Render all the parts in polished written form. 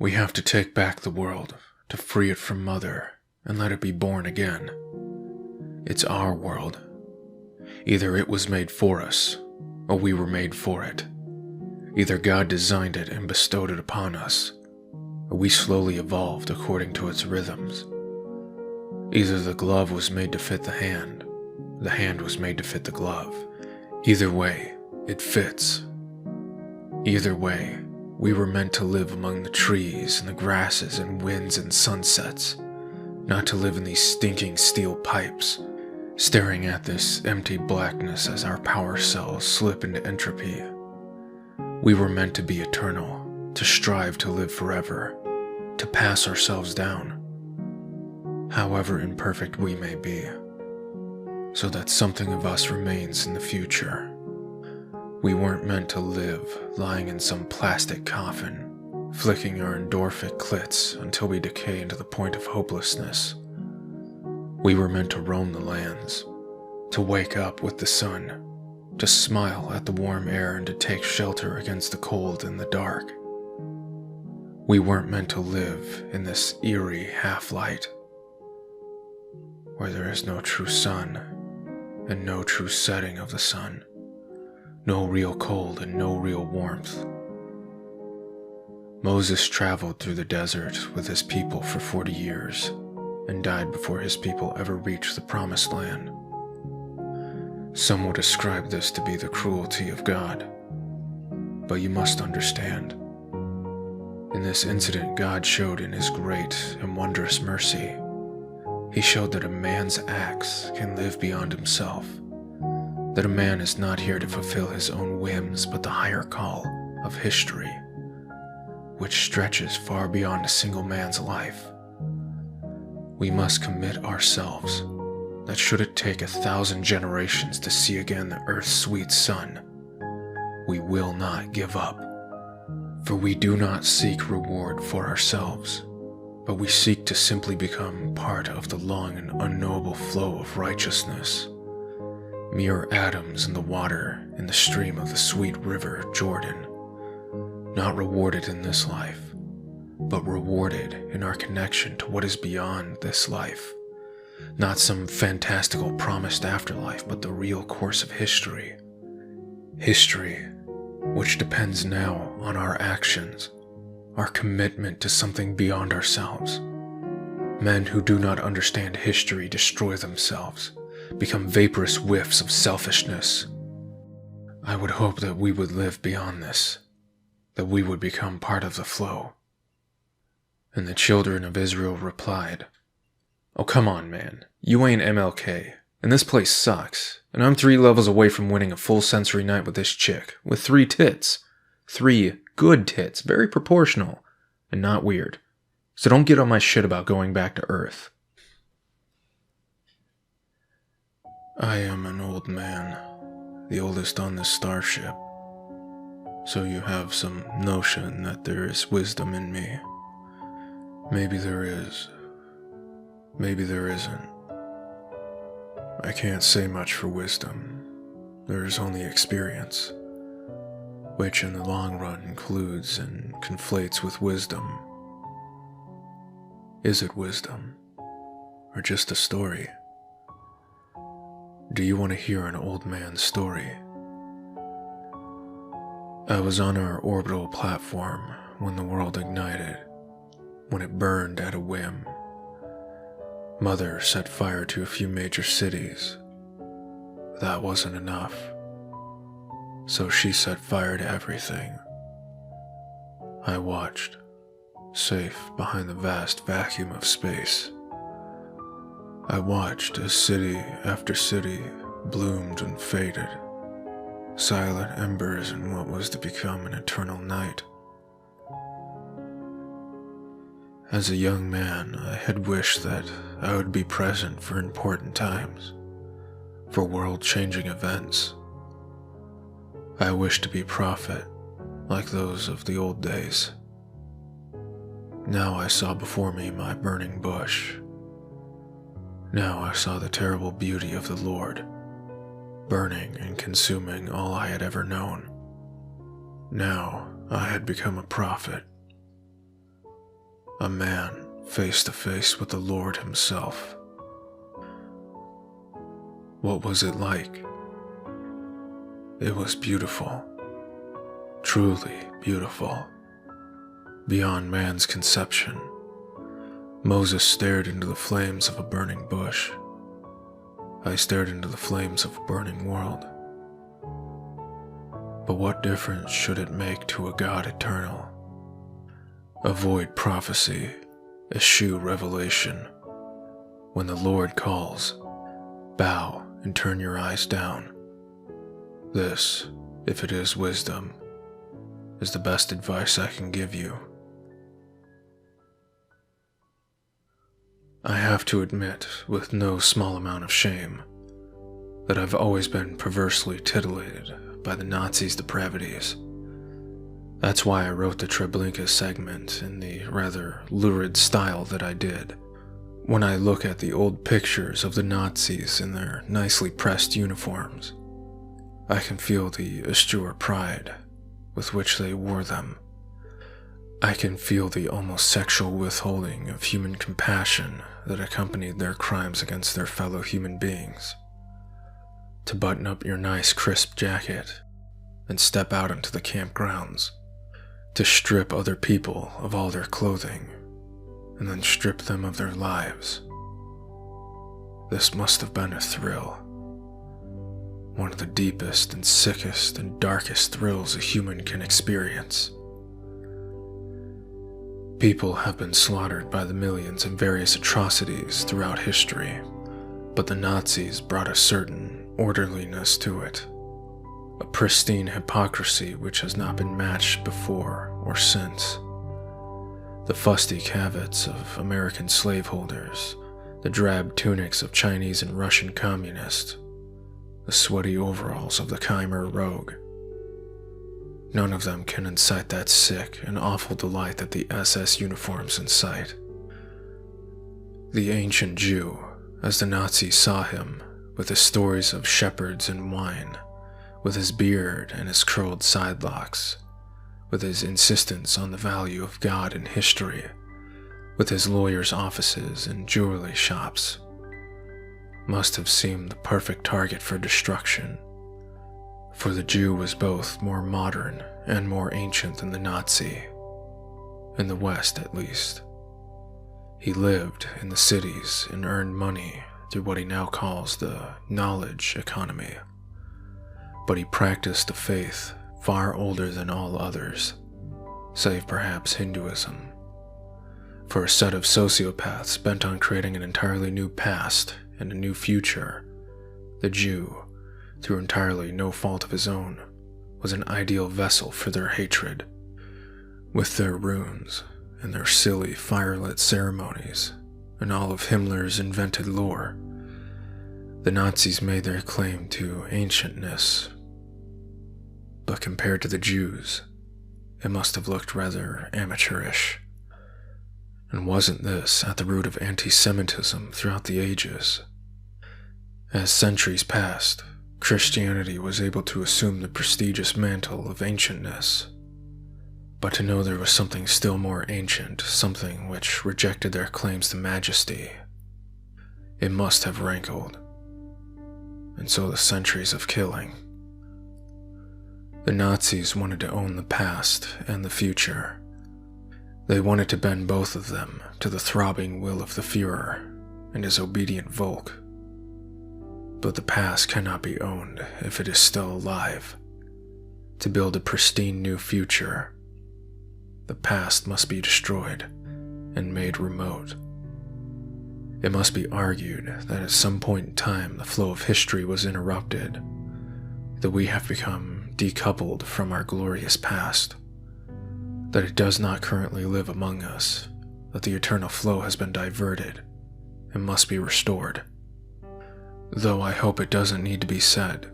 We have to take back the world, to free it from Mother, and let it be born again. It's our world. Either it was made for us, or we were made for it. Either God designed it and bestowed it upon us, or we slowly evolved according to its rhythms. Either the glove was made to fit the hand was made to fit the glove. Either way, it fits. Either way, we were meant to live among the trees and the grasses and winds and sunsets, not to live in these stinking steel pipes, staring at this empty blackness as our power cells slip into entropy. We were meant to be eternal, to strive to live forever, to pass ourselves down, however imperfect we may be, so that something of us remains in the future. We weren't meant to live lying in some plastic coffin, flicking our endorphic clits until we decay into the point of hopelessness. We were meant to roam the lands, to wake up with the sun, to smile at the warm air and to take shelter against the cold and the dark. We weren't meant to live in this eerie half-light, where there is no true sun and no true setting of the sun, no real cold and no real warmth. Moses traveled through the desert with his people for 40 years and died before his people ever reached the promised land. Some would ascribe this to be the cruelty of God, but you must understand, in this incident God showed in his great and wondrous mercy. He showed that a man's acts can live beyond himself, that a man is not here to fulfill his own whims but the higher call of history, which stretches far beyond a single man's life. We must commit ourselves that should it take 1,000 generations to see again the earth's sweet sun, we will not give up. For we do not seek reward for ourselves, but we seek to simply become part of the long and unknowable flow of righteousness, mere atoms in the water in the stream of the sweet river Jordan, not rewarded in this life, but rewarded in our connection to what is beyond this life, not some fantastical promised afterlife, but the real course of history. History, which depends now on our actions, our commitment to something beyond ourselves. Men who do not understand history destroy themselves, become vaporous whiffs of selfishness. I would hope that we would live beyond this, that we would become part of the flow. And the children of Israel replied, "Oh, come on, man. You ain't MLK, and this place sucks, and I'm 3 levels away from winning a full sensory night with this chick, with 3 tits. 3 good tits, very proportional, and not weird. So don't get on my shit about going back to Earth." I am an old man, the oldest on this starship, so you have some notion that there is wisdom in me. Maybe there is. Maybe there isn't. I can't say much for wisdom. There is only experience, which in the long run includes and conflates with wisdom. Is it wisdom, or just a story? Do you want to hear an old man's story? I was on our orbital platform when the world ignited, when it burned at a whim. Mother set fire to a few major cities. That wasn't enough, so she set fire to everything. I watched, safe behind the vast vacuum of space. I watched as city after city bloomed and faded, silent embers in what was to become an eternal night. As a young man, I had wished that I would be present for important times, for world-changing events. I wished to be prophet, like those of the old days. Now I saw before me my burning bush. Now I saw the terrible beauty of the Lord, burning and consuming all I had ever known. Now I had become a prophet. a man face to face with the Lord himself. What was it like? It was beautiful, truly beautiful, beyond man's conception. Moses stared into the flames of a burning bush. I stared into the flames of a burning world. But what difference should it make to a God eternal? Avoid prophecy, eschew revelation. When the Lord calls, bow and turn your eyes down. This, if it is wisdom, is the best advice I can give you. I have to admit, with no small amount of shame, that I've always been perversely titillated by the Nazis' depravities. That's why I wrote the Treblinka segment in the rather lurid style that I did. When I look at the old pictures of the Nazis in their nicely pressed uniforms, I can feel the austere pride with which they wore them. I can feel the almost sexual withholding of human compassion that accompanied their crimes against their fellow human beings. To button up your nice crisp jacket and step out into the campgrounds, to strip other people of all their clothing and then strip them of their lives. This must have been a thrill. One of the deepest and sickest and darkest thrills a human can experience. People have been slaughtered by the millions in various atrocities throughout history, but the Nazis brought a certain orderliness to it, a pristine hypocrisy which has not been matched before or since. The fusty cravats of American slaveholders, the drab tunics of Chinese and Russian communists, the sweaty overalls of the Khmer rogue. None of them can incite that sick and awful delight that the SS uniforms incite. The ancient Jew, as the Nazis saw him, with his stories of shepherds and wine, with his beard and his curled sidelocks, with his insistence on the value of God and history, with his lawyers' offices and jewelry shops, must have seemed the perfect target for destruction. For the Jew was both more modern and more ancient than the Nazi, in the West at least. He lived in the cities and earned money through what he now calls the knowledge economy, but he practiced a faith far older than all others, save perhaps Hinduism. For a set of sociopaths bent on creating an entirely new past and a new future, the Jew, through entirely no fault of his own, was an ideal vessel for their hatred. With their runes and their silly firelit ceremonies and all of Himmler's invented lore, the Nazis made their claim to ancientness. But compared to the Jews, it must have looked rather amateurish. And wasn't this at the root of anti-Semitism throughout the ages? As centuries passed, Christianity was able to assume the prestigious mantle of ancientness. But to know there was something still more ancient, something which rejected their claims to majesty, it must have rankled. And so the centuries of killing. The Nazis wanted to own the past and the future. They wanted to bend both of them to the throbbing will of the Führer and his obedient Volk. But the past cannot be owned if it is still alive. To build a pristine new future, the past must be destroyed and made remote. It must be argued that at some point in time the flow of history was interrupted, that we have become decoupled from our glorious past, that it does not currently live among us, that the eternal flow has been diverted and must be restored. Though I hope it doesn't need to be said,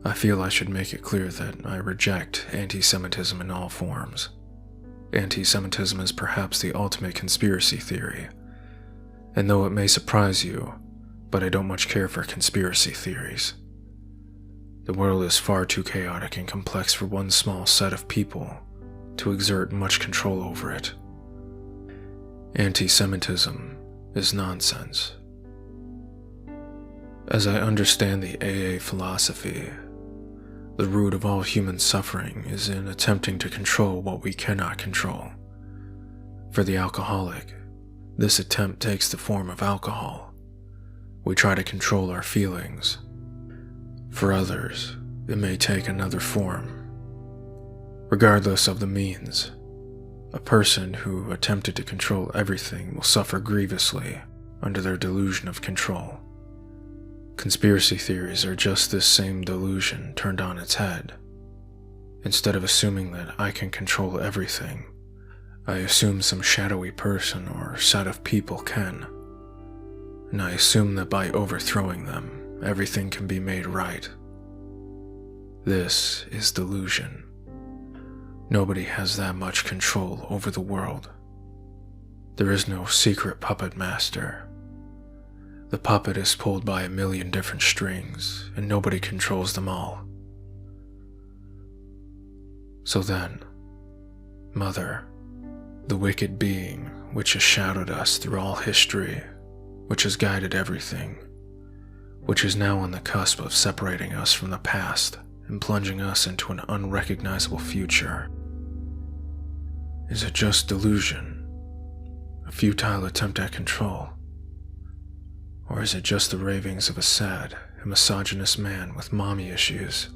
I feel I should make it clear that I reject anti-Semitism in all forms. Anti-Semitism is perhaps the ultimate conspiracy theory, and though it may surprise you, but I don't much care for conspiracy theories. The world is far too chaotic and complex for one small set of people to exert much control over it. Anti-Semitism is nonsense. As I understand the AA philosophy, the root of all human suffering is in attempting to control what we cannot control. For the alcoholic, this attempt takes the form of alcohol. We try to control our feelings. For others, it may take another form. Regardless of the means, a person who attempted to control everything will suffer grievously under their delusion of control. Conspiracy theories are just this same delusion turned on its head. Instead of assuming that I can control everything, I assume some shadowy person or set of people can. And I assume that by overthrowing them, everything can be made right. This is delusion. Nobody has that much control over the world. There is no secret puppet master. The puppet is pulled by a million different strings, and nobody controls them all. So then, Mother, the wicked being which has shadowed us through all history, which has guided everything, which is now on the cusp of separating us from the past and plunging us into an unrecognizable future. Is it just delusion, a futile attempt at control? Or is it just the ravings of a sad and misogynist man with mommy issues?